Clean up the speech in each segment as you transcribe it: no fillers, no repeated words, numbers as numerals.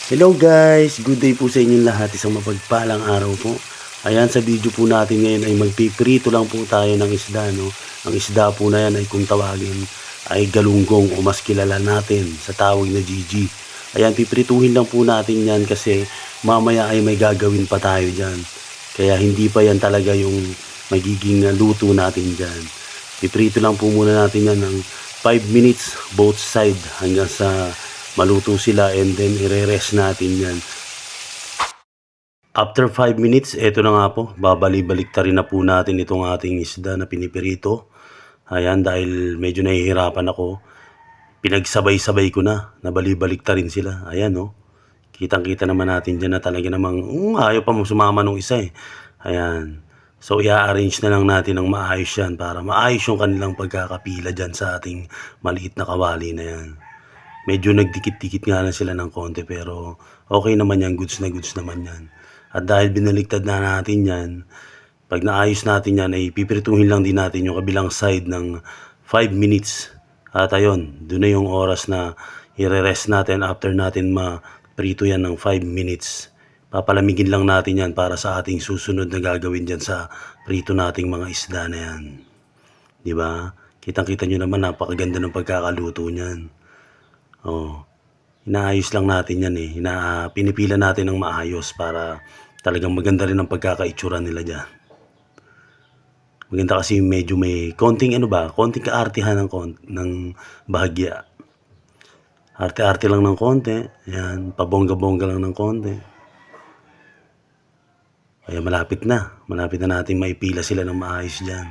Hello guys! Good day po sa inyong lahat. Isang mapagpalang araw po. Ayan, sa video po natin ngayon ay magpiprito lang po tayo ng isda. No? Ang isda po na yan ay kung tawagin ay galunggong o mas kilala natin sa tawag na Gigi. Ayan, piprituhin lang po natin yan kasi mamaya ay may gagawin pa tayo dyan. Kaya hindi pa yan talaga yung magiging luto natin dyan. Piprito lang po muna natin yan ng 5 minutes both side hanggang sa maluto sila and then ire-rest natin yan. After 5 minutes, eto na nga po, babalik-balik rin na po natin itong ating isda na pinipirito. Ayan, dahil medyo nahihirapan ako, pinagsabay-sabay ko na, nabali-balik rin sila. Ayan, no. Kitang-kita naman natin dyan na talaga namang, ayaw pa mo sumama nung isa eh. Ayan. So, i-arrange na lang natin ng maayos yan para maayos yung kanilang pagkakapila dyan sa ating maliit na kawali na yan. Medyo nagdikit-dikit nga lang sila ng konti pero okay naman yan, goods na goods naman yan. At dahil binaliktad na natin yan, pag naayos natin yan ay pipirituhin lang din natin yung kabilang side ng 5 minutes. At ayun, doon na yung oras na i-rest natin after natin ma-prito yan ng 5 minutes. Papalamigin lang natin yan para sa ating susunod na gagawin dyan sa prito nating mga isda na yan. Diba? Kitang-kita nyo naman napakaganda ng pagkakaluto niyan. Oh, inaayos lang natin yan eh. Pinipila natin ng maayos para talagang maganda rin ang pagkakaitsura nila dyan. Maganda kasi medyo may konting konting kaartihan ng bahagya. Arte-arte lang ng konti. Yan, pabongga-bongga lang ng konti. Kaya malapit na. Malapit na natin maipila sila ng maayos dyan.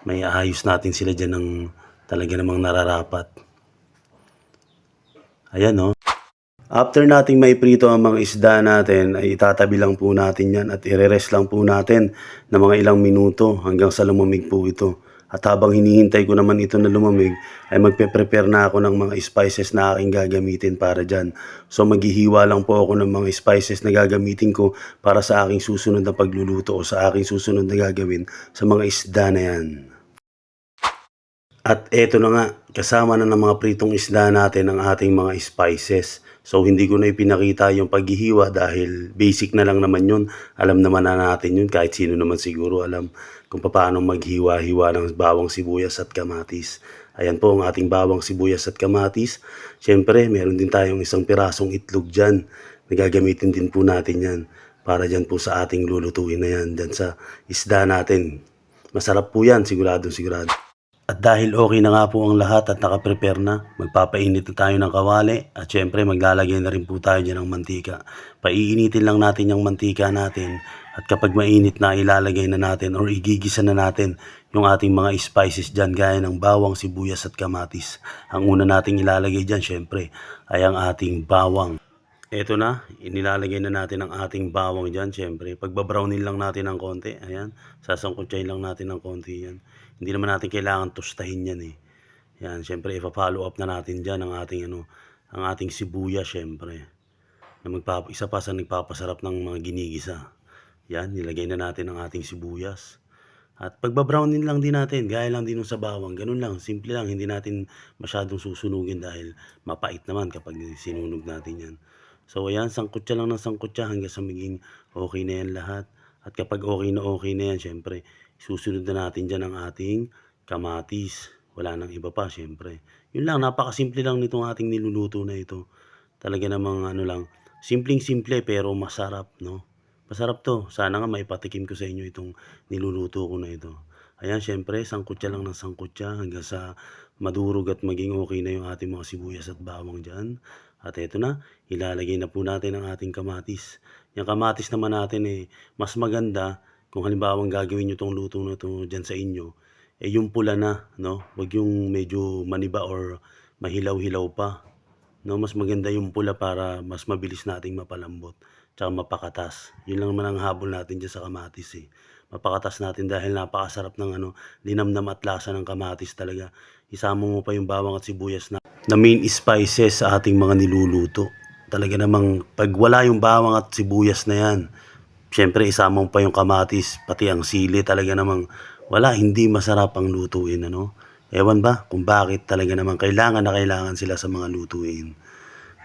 May ayos natin sila dyan ng talaga namang nararapat. Ayan, no. After nating maiprito ang mga isda natin, ay itatabi lang po natin yan at ire-rest lang po natin ng mga ilang minuto hanggang sa lumamig po ito. At habang hinihintay ko naman ito na lumamig, ay magpe-prepare na ako ng mga spices na aking gagamitin para dyan. So maghihiwa lang po ako ng mga spices na gagamitin ko para sa aking susunod na pagluluto o sa aking susunod na gagawin sa mga isda na yan. At eto na nga, kasama na ng mga pritong isda natin ang ating mga spices. So hindi ko na ipinakita yung paghihiwa dahil basic na lang naman yun. Alam naman na natin yun, kahit sino naman siguro alam kung paano maghiwa-hiwa ng bawang sibuyas at kamatis. Ayan po ang ating bawang sibuyas at kamatis. Siyempre, meron din tayong isang pirasong itlog dyan. Nagagamitin din po natin yan para dyan po sa ating lulutuin na yan, dyan sa isda natin. Masarap po yan, sigurado. At dahil okay na nga po ang lahat at nakaprepare na, magpapainit na tayo ng kawali at syempre maglalagay na rin po tayo dyan ng mantika. Paiinitin lang natin yung mantika natin at kapag mainit na ilalagay na natin or igigisa na natin yung ating mga spices dyan gaya ng bawang, sibuyas at kamatis. Ang una nating ilalagay dyan syempre ay ang ating bawang. Eto na, inilalagay na natin ang ating bawang dyan, syempre. Pagbabrownin lang natin ng konti, ayan, sasangkutsahin lang natin ng konti yan. Hindi naman natin kailangan tustahin yan eh. Yan, syempre, ipa-follow up na natin dyan ang ating, ang ating sibuyas, syempre. Isa pa sa nagpapasarap ng mga ginigisa. Yan, nilagay na natin ang ating sibuyas. At pagbabrownin lang din natin, gaya lang din sa bawang, ganun lang, simple lang, hindi natin masyadong susunugin dahil mapait naman kapag sinunog natin yan. So ayan, sangkutsa lang ng sangkutsa hanggang sa maging okay na yan lahat. At kapag okay na yan, syempre, susunod na natin dyan ang ating kamatis. Wala nang iba pa, syempre. Yun lang, napakasimple lang nitong ating niluluto na ito. Talaga namang lang, simpleng-simple pero masarap, no? Masarap to. Sana nga maipatikim ko sa inyo itong niluluto ko na ito. Ayan, syempre, sangkutsa lang ng sangkutsa hanggang sa madurog at maging okay na yung ating mga sibuyas at bawang dyan. At eto na, ilalagay na po natin ang ating kamatis. Yung kamatis naman natin mas maganda kung halimbawa gagawin nyo itong luto na ito dyan sa inyo. Yung pula na, no? Huwag yung medyo maniba or mahilaw-hilaw pa. No, mas maganda yung pula para mas mabilis nating mapalambot. Tsaka mapakatas. Yun lang naman ang habol natin dyan sa kamatis eh. Mapakatas natin dahil napakasarap ng linamnam at lasa ng kamatis talaga. Isama mo pa yung bawang at sibuyas na main spices sa ating mga niluluto. Talaga namang pag wala yung bawang at sibuyas na yan, syempre isama mo pa yung kamatis, pati ang sili, talaga namang wala, hindi masarap ang lutuin, Ewan ba kung bakit talaga namang kailangan na kailangan sila sa mga lutuin.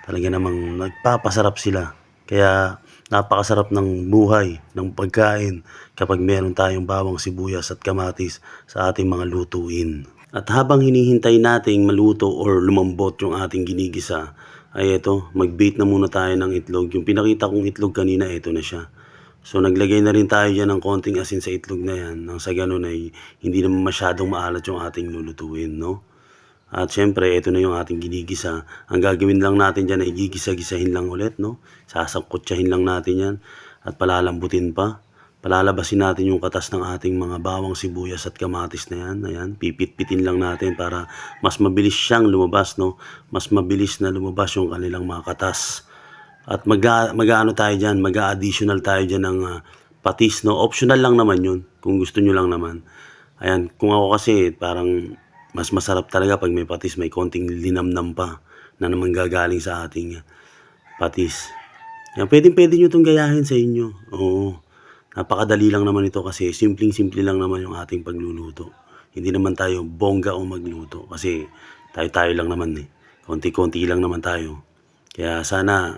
Talaga namang nagpapasarap sila. Kaya napakasarap ng buhay, ng pagkain kapag meron tayong bawang sibuyas at kamatis sa ating mga lutuin. At habang hinihintay nating maluto or lumambot yung ating ginigisa, ay ito, mag-bake na muna tayo ng itlog. Yung pinakita kong itlog kanina, ito na siya. So naglagay na rin tayo dyan ng konting asin sa itlog na yan. Nang sa ganun ay hindi naman masyadong maalat yung ating lulutuin, no? At syempre, ito na yung ating ginigisa. Ang gagawin lang natin dyan ay gigisa-gisahin lang ulit, no? Sasangkutsahin lang natin yan at palalambutin pa. Palalabasin natin yung katas ng ating mga bawang sibuyas at kamatis na yan. Ayan, pipit-pitin lang natin para mas mabilis siyang lumabas, no? Mas mabilis na lumabas yung kanilang mga katas. At mag-ano tayo dyan, mag-additional tayo dyan ng patis, no? Optional lang naman yun, kung gusto nyo lang naman. Ayan, kung ako kasi parang mas masarap talaga pag may patis, may konting linamnam pa na naman gagaling sa ating patis. Yan, pwede nyo itong gayahin sa inyo. Oo, napakadali lang naman ito kasi simpleng-simple lang naman yung ating pagluluto. Hindi naman tayo bongga o magluto kasi tayo-tayo lang naman eh. Konti-konti lang naman tayo. Kaya sana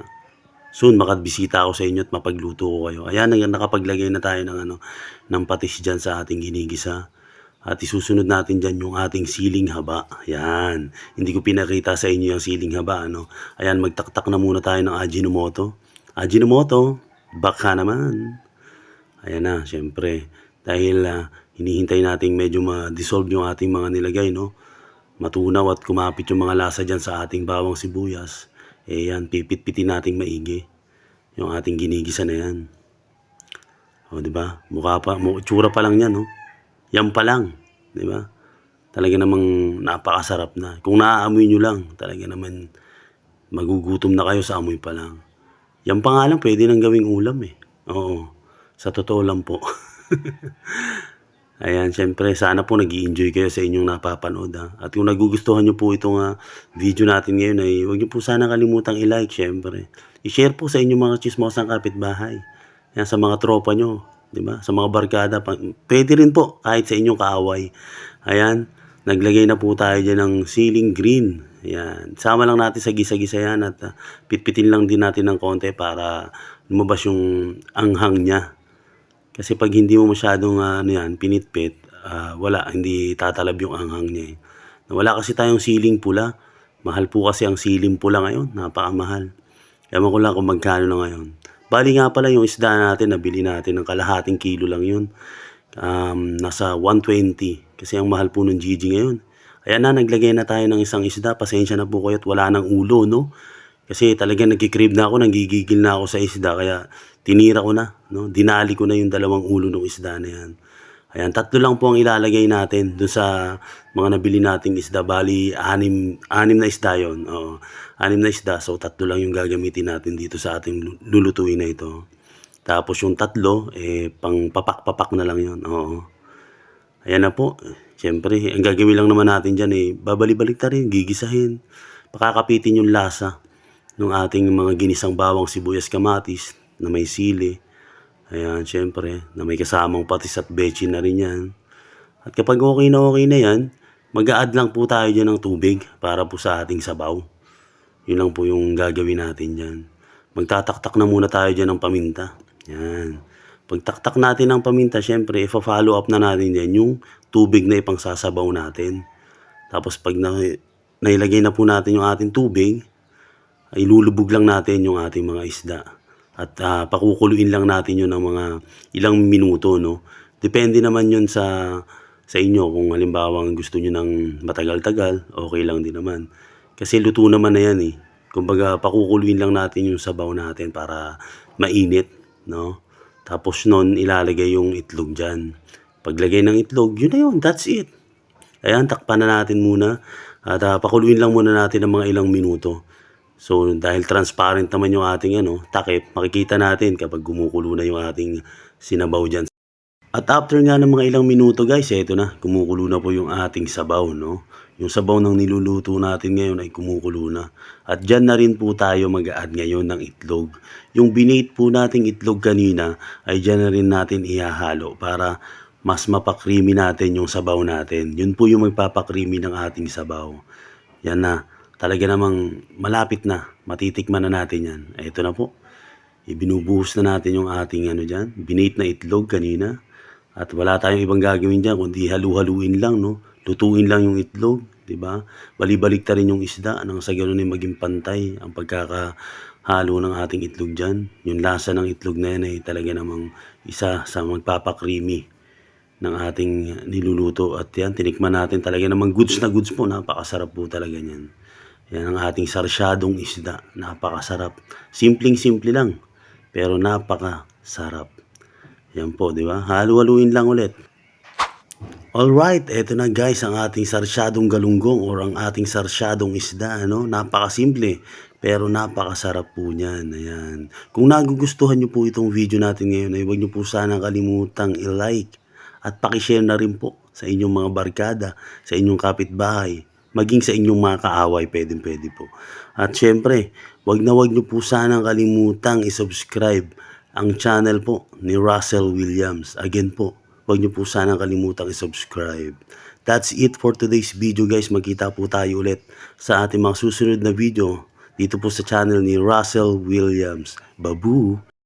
soon makabisita ako sa inyo at mapagluto ko kayo. Ayan, nakapaglagay na tayo ng patis dyan sa ating ginigisa. At isusunod natin dyan yung ating siling haba. Ayan. Hindi ko pinakita sa inyo yung siling haba. Ano? Ayan, magtaktak na muna tayo ng Ajinomoto. Ajinomoto, baka naman. Ayan na, syempre. Dahil hinihintay natin medyo ma-dissolve yung ating mga nilagay, no? Matunaw at kumapit yung mga lasa dyan sa ating bawang sibuyas. Eh yan, pipit-pitin nating maigi. Yung ating ginigisa na yan. O, diba? Tsura pa lang yan, no? Yan pa lang, di ba? Talaga namang napakasarap na. Kung naaamoy nyo lang, talaga naman magugutom na kayo sa amoy pa lang. Yan pa nga lang, pwede nang gawing ulam eh. Oo, sa totoo lang po. Ayan, syempre, sana po nag-i-enjoy kayo sa inyong napapanood. Ha? At kung nagugustuhan nyo po itong video natin ngayon, ay huwag nyo po sana kalimutang i-like, syempre. I-share po sa inyong mga chismosang kapitbahay. Yan, sa mga tropa nyo. Diba? Sa mga barkada, pwede rin po kahit sa inyong kaaway. Ayan, naglagay na po tayo dyan ng siling green. Ayan, sama lang natin sa gisa-gisa yan at pitpitin lang din natin ng konti para lumabas yung anghang niya. Kasi pag hindi mo masyadong pinitpit, hindi tatalab yung anghang niya. Wala kasi tayong siling pula. Mahal po kasi ang siling pula ngayon, napakamahal. Ewan ko lang kung magkano na ngayon. Bali nga pala yung isda natin, nabili natin ng kalahating kilo lang yun. Nasa 120 kasi ang mahal po ng GG ngayon. Ayan na, naglagay na tayo ng isang isda. Pasensya na po kayo at wala ng ulo, no? Kasi talagang nagkikrib na ako, nanggigigil na ako sa isda. Kaya tinira ko na, no? Dinali ko na yung dalawang ulo ng isda na yan. Ayan, 3 lang po ang ilalagay natin dun sa mga nabili nating isda. Bali, 6 na isda yun. Oo. 6 na isda, so 3 lang yung gagamitin natin dito sa ating lulutuin na ito. Tapos yung 3, pang papak-papak na lang yun. Oo. Ayan na po. Siyempre, ang gagawin lang naman natin dyan, babalik-balik ta rin, gigisahin. Pakakapitin yung lasa ng ating mga ginisang bawang sibuyas kamatis na may sili. Ayan, siyempre, na may kasamang patis at bechin na rin yan. At kapag okay na yan, mag-a-add lang po tayo dyan ng tubig para po sa ating sabaw. Yun lang po yung gagawin natin dyan. Magtataktak na muna tayo dyan ng paminta. Yan. Pagtaktak natin ng paminta, syempre, i-follow up na natin dyan yung tubig na ipangsasabaw natin. Tapos pag nailagay na po natin yung ating tubig, ay lulubog lang natin yung ating mga isda. At pakukuluin lang natin yun ng mga ilang minuto, no? Depende naman yun sa inyo. Kung halimbawa gusto nyo ng matagal-tagal, okay lang din naman. Kasi luto naman na yan eh. Kumbaga, pakukuluin lang natin yung sabaw natin para mainit, no? Tapos nun, ilalagay yung itlog dyan. Paglagay ng itlog, yun na yun, that's it. Ayan, takpan na natin muna. At pakuluin lang muna natin ng mga ilang minuto. So, dahil transparent naman yung ating takip, makikita natin kapag gumukulo na yung ating sinabaw dyan. At after nga ng mga ilang minuto guys, eto na, kumukulo na po yung ating sabaw, no? Yung sabaw ng niluluto natin ngayon ay kumukulo na. At dyan na rin po tayo mag-a-add ngayon ng itlog. Yung binate po nating itlog kanina ay dyan na rin natin ihahalo para mas mapakrimi natin yung sabaw natin. Yun po yung magpapakrimi ng ating sabaw. Yan na. talaga namang malapit na, matitikman na natin yan. Ito na po, ibinubuhos na natin yung ating ano dyan, binate na itlog kanina. At wala tayong ibang gagawin dyan kundi halu-haluin lang, no? Lutuin lang yung itlog, di ba? Balibalik ta rin yung isda nang sa ganun ay maging pantay ang pagkakahalo ng ating itlog dyan. Yung lasa ng itlog na yan ay talaga namang isa sa magpapakreamy ng ating niluluto. At yan, tinikman natin talaga namang goods na goods po. Napakasarap po talaga yan. Yan ang ating sarsyadong isda. Napakasarap. Simpleng-simple lang, pero napakasarap. Yan po, di ba? Halu-haluin lang ulit. Alright, eto na guys ang ating sarsyadong galunggong or ang ating sarsyadong isda. Ano? Napakasimple, pero napakasarap po niyan. Ayan. Kung nagugustuhan nyo po itong video natin ngayon, ay huwag nyo po sana kalimutang i-like at pakishare na rin po sa inyong mga barkada, sa inyong kapitbahay, maging sa inyong mga kaaway, pwede po. At syempre, wag nyo po sanang kalimutang i-subscribe ang channel po ni Russell Williams. Again po, wag nyo po sanang kalimutang i-subscribe. That's it for today's video guys. Magkita po tayo ulit sa ating mga susunod na video dito po sa channel ni Russell Williams. Babu!